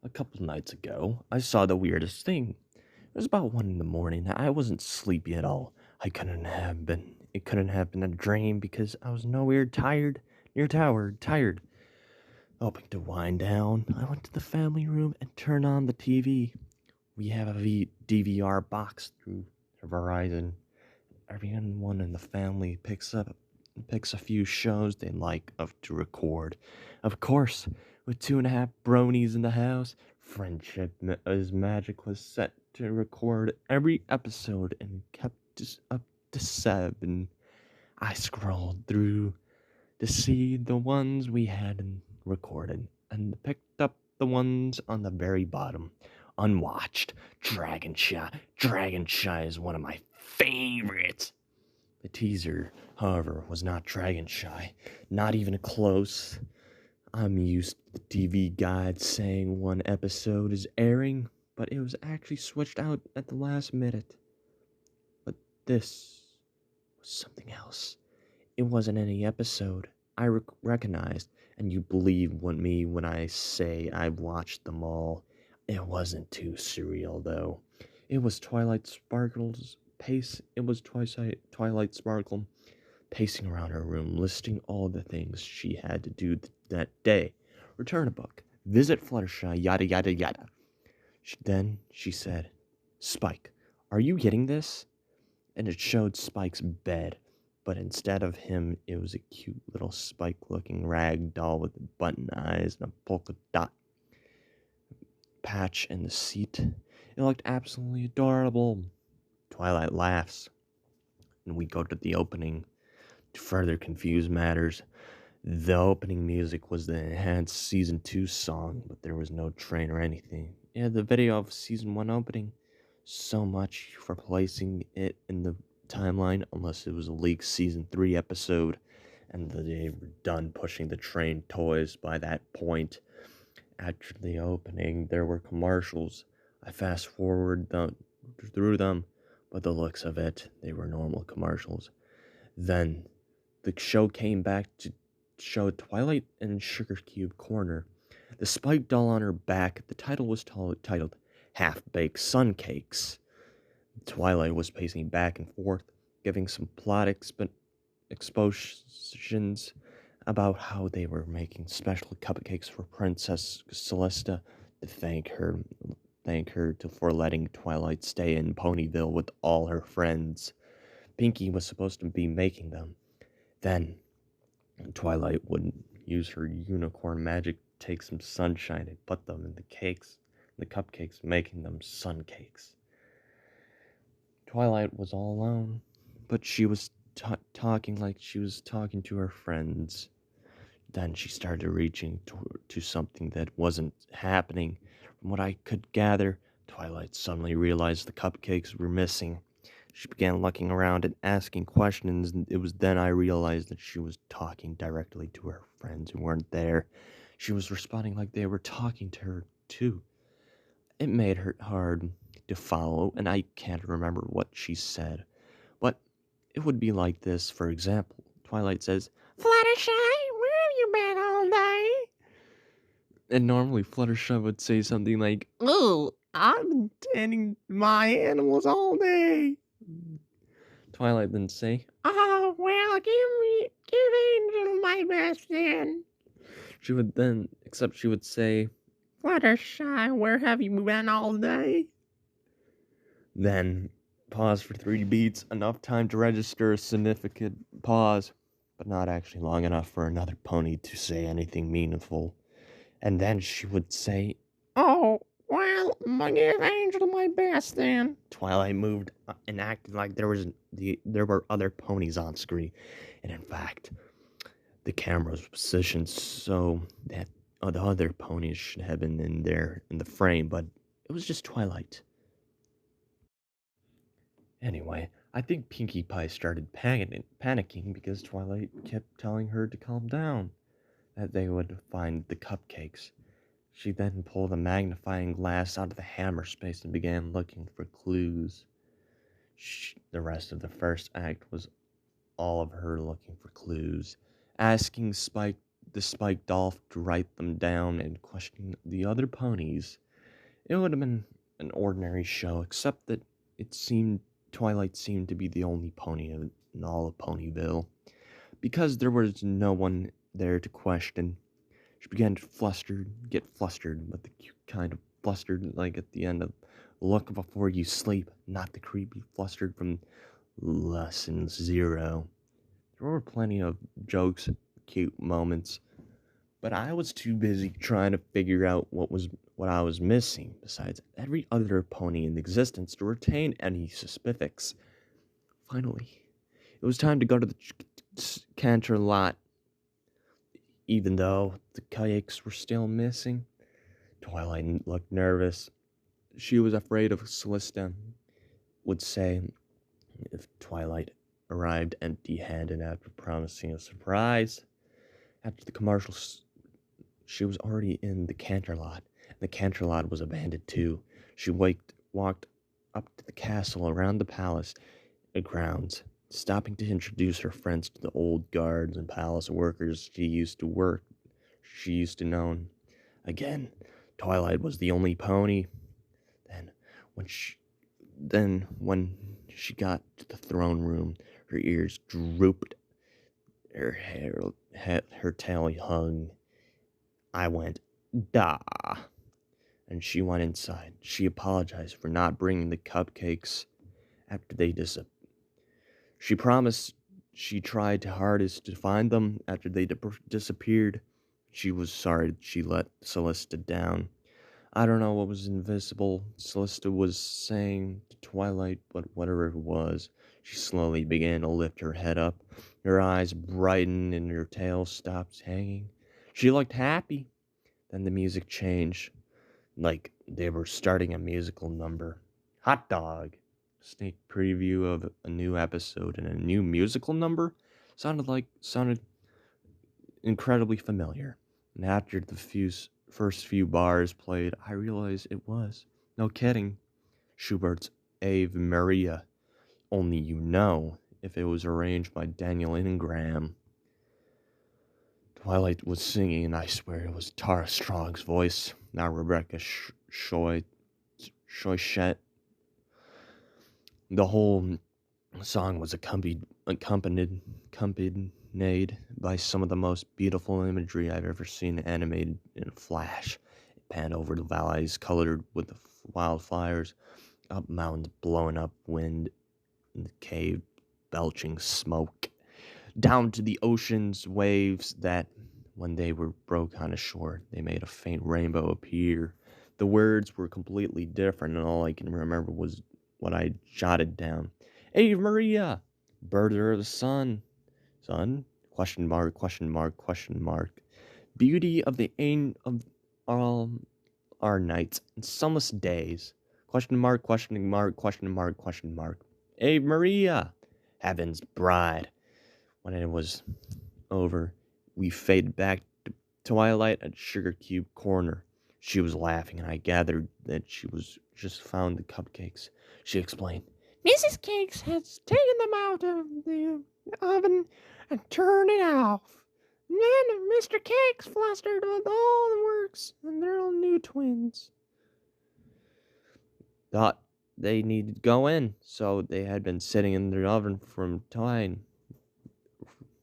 A couple nights ago, I saw the weirdest thing. It was about 1 in the morning. I wasn't sleepy at all. It couldn't have been a dream because I was nowhere tired. Hoping to wind down, I went to the family room and turned on the TV. We have a DVR box through Verizon. Everyone in the family picks a few shows they like of to record. Of course, with 2.5 bronies in the house, Friendship is Magic was set to record every episode and kept us up to 7. I scrolled through to see the ones we hadn't recorded and picked up the ones on the very bottom. Unwatched. Dragon Shy. Dragon Shy is one of my favorites. The teaser, however, was not Dragon Shy. Not even close. I'm used to the TV guide saying one episode is airing, but it was actually switched out at the last minute. But this was something else. It wasn't any episode I recognized, and you believe me when I say I've watched them all. It wasn't too surreal, though. It was Twilight Sparkle pacing around her room, listing all the things she had to do that day. Return a book, visit Fluttershy, yada yada yada. Then she said, "Spike, are you getting this?" And it showed Spike's bed, but instead of him, it was a cute little Spike-looking rag doll with button eyes and a polka dot patch in the seat. It looked absolutely adorable. Twilight laughs, and we go to the opening. To further confuse matters, the opening music was the enhanced Season 2 song, but there was no train or anything. It had the video of Season 1 opening. So much for placing it in the timeline, unless it was a leaked Season 3 episode, and they were done pushing the train toys by that point. After the opening, there were commercials. I fast forward through them, but the looks of it, they were normal commercials. Then the show came back to show Twilight in Sugar Cube Corner. The Spike doll on her back, the title was titled Half-Baked Suncakes. Twilight was pacing back and forth, giving some plot expositions about how they were making special cupcakes for Princess Celesta to thank her for letting Twilight stay in Ponyville with all her friends. Pinkie was supposed to be making them. Then Twilight would use her unicorn magic to take some sunshine and put them in the cupcakes, making them sun cakes. Twilight was all alone, but she was talking like she was talking to her friends. Then she started reaching to something that wasn't happening. From what I could gather, Twilight suddenly realized the cupcakes were missing. She began looking around and asking questions, and it was then I realized that she was talking directly to her friends who weren't there. She was responding like they were talking to her, too. It made her hard to follow, and I can't remember what she said. But it would be like this, for example. Twilight says, "Fluttershy, where have you been all day?" And normally Fluttershy would say something like, "Oh, I've been tending my animals all day." Twilight then say, "Oh, well, give Angel my best then." She would say, "Fluttershy, where have you been all day?" Then pause for 3 beats, enough time to register a significant pause, but not actually long enough for another pony to say anything meaningful. And then she would say, "Oh, well, I give Angel my best then." Twilight moved and acted like there were other ponies on screen, and in fact, the camera was positioned so that the other ponies should have been in the frame, but it was just Twilight. Anyway, I think Pinkie Pie started panicking because Twilight kept telling her to calm down, that they would find the cupcakes. She then pulled a magnifying glass out of the hammer space and began looking for clues. The rest of the first act was all of her looking for clues, asking Spike the Spike doll to write them down and question the other ponies. It would have been an ordinary show, except that it seemed Twilight seemed to be the only pony in all of Ponyville. Because there was no one there to question, she began to get flustered, but the cute kind of flustered like at the end of Look Before You Sleep, not the creepy flustered from Lesson 0. There were plenty of jokes and cute moments, but I was too busy trying to figure out what I was missing, besides every other pony in existence, to retain any specifics. Finally, it was time to go to the canter lot. Even though the kayaks were still missing, Twilight looked nervous. She was afraid of Celesta would say if Twilight arrived empty-handed after promising a surprise. After the commercials, she was already in the canter lot. The canter lot was abandoned too. She walked up to the castle around the palace grounds, stopping to introduce her friends to the old guards and palace workers she used to know. Again, Twilight was the only pony. Then when she got to the throne room, her ears drooped, her tail hung. I went, "Da!" And she went inside. She apologized for not bringing the cupcakes after they disappeared. She promised she tried her hardest to find them after they disappeared. She was sorry she let Celesta down. I don't know what was invisible Celesta was saying to Twilight, but whatever it was, she slowly began to lift her head up. Her eyes brightened and her tail stopped hanging. She looked happy. Then the music changed, like they were starting a musical number. Hot dog! Sneak preview of a new episode and a new musical number sounded incredibly familiar. And after the first few bars played, I realized it was, no kidding, Schubert's Ave Maria. Only you know if it was arranged by Daniel Ingram. Twilight was singing, and I swear it was Tara Strong's voice, not Rebecca Shoychette. The whole song was accompanied by some of the most beautiful imagery I've ever seen animated in a flash. It panned over the valleys colored with the wildfires, up mountains blowing up wind, and the cave belching smoke, down to the ocean's waves that, when they were broke on a shore, they made a faint rainbow appear. The words were completely different, and all I can remember was what I jotted down. Ave Maria, birder of the sun. Sun? Question mark, question mark, question mark. Beauty of the of all our nights and sunless days. Question mark, question mark, question mark, question mark. Ave Maria, heaven's bride. When it was over, we faded back to Twilight at Sugar Cube Corner. She was laughing, and I gathered that she was just found the cupcakes. She explained, Mrs. Cakes has taken them out of the oven and turned it off. Then Mr. Cakes flustered with all the works, and they're all new twins. Thought they needed to go in, so they had been sitting in the oven from time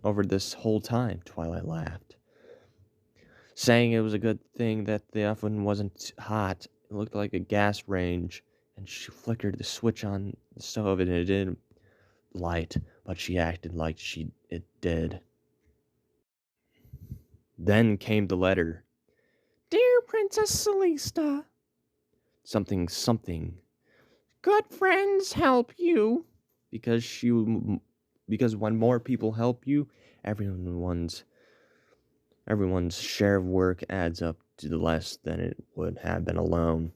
over this whole time. Twilight laughed, saying it was a good thing that the oven wasn't hot. It looked like a gas range, and she flickered the switch on the stove, and it didn't light, but she acted like it did. Then came the letter. Dear Princess Celesta, something. Good friends help you. Because when more people help you, everyone's share of work adds up to less than it would have been alone.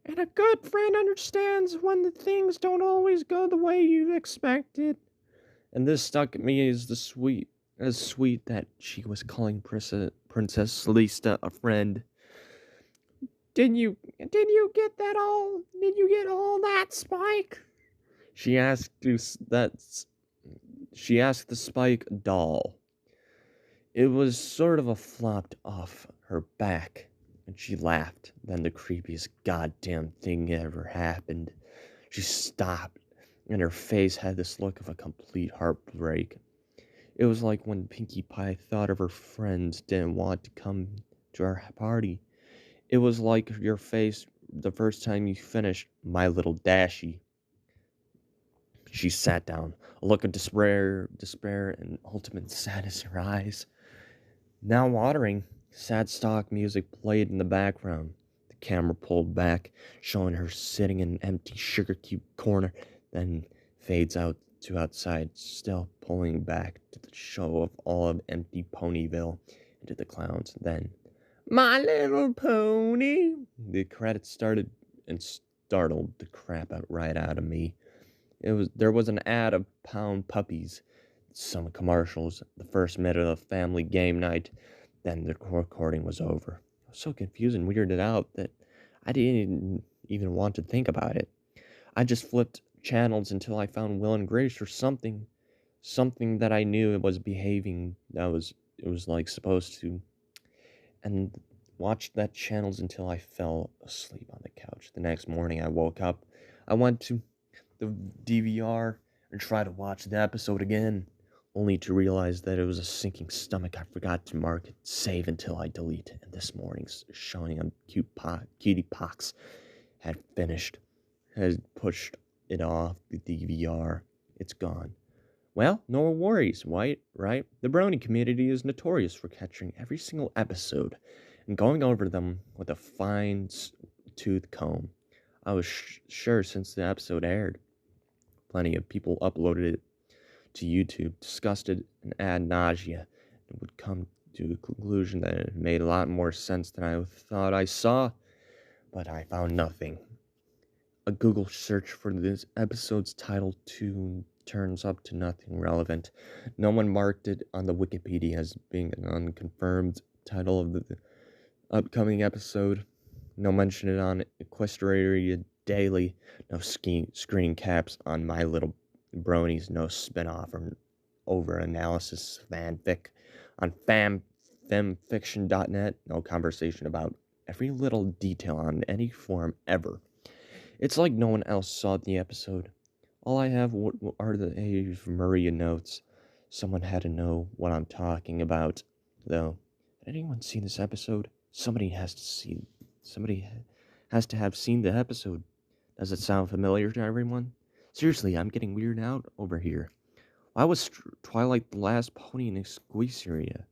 And a good friend understands when the things don't always go the way you expected. And this struck me as sweet that she was calling Princess Celesta a friend. Did you get that all? Did you get all that, Spike? She asked the Spike doll. It was sort of a flopped off her back, and she laughed. Then the creepiest goddamn thing ever happened. She stopped, and her face had this look of a complete heartbreak. It was like when Pinkie Pie thought of her friends didn't want to come to our party. It was like your face the first time you finished My Little Dashie. She sat down, a look of despair, and ultimate sadness in her eyes. Now watering, sad stock music played in the background. The camera pulled back, showing her sitting in an empty sugar cube corner, then fades out to outside, still pulling back to the show of all of empty Ponyville into the clouds. Then, My Little Pony! The credits started and startled the crap right out of me. There was an ad of pound puppies, some commercials, the first minute of family game night, then the recording was over. I was so confused and weirded out that I didn't even want to think about it. I just flipped channels until I found Will and Grace or something that I knew it was behaving it was like supposed to, and watched that channels until I fell asleep on the couch. The next morning I woke up. I went to the DVR and tried to watch the episode again, only to realize that it was a sinking stomach. I forgot to mark it save until I delete, and this morning's showing on Cutie Pox had finished, had pushed it off the DVR. It's gone. Well, no worries, right? The Brony community is notorious for catching every single episode and going over them with a fine-tooth comb. I was sure since the episode aired. Plenty of people uploaded it to YouTube, discussed it, and ad nausea, and would come to the conclusion that it made a lot more sense than I thought I saw, but I found nothing. A Google search for this episode's title turns up to nothing relevant. No one marked it on the Wikipedia as being an unconfirmed title of the upcoming episode. No mention it on Equestria Daily. No screen caps on My Little Bronies. No spin-off or over-analysis fanfic on femfiction.net. No conversation about every little detail on any forum ever. It's like no one else saw the episode. All I have are the Ave Maria notes. Someone had to know what I'm talking about, though. Did anyone see this episode? Somebody has to have seen the episode. Does it sound familiar to everyone? Seriously, I'm getting weirded out over here. Why was Twilight the last pony in Squisteria?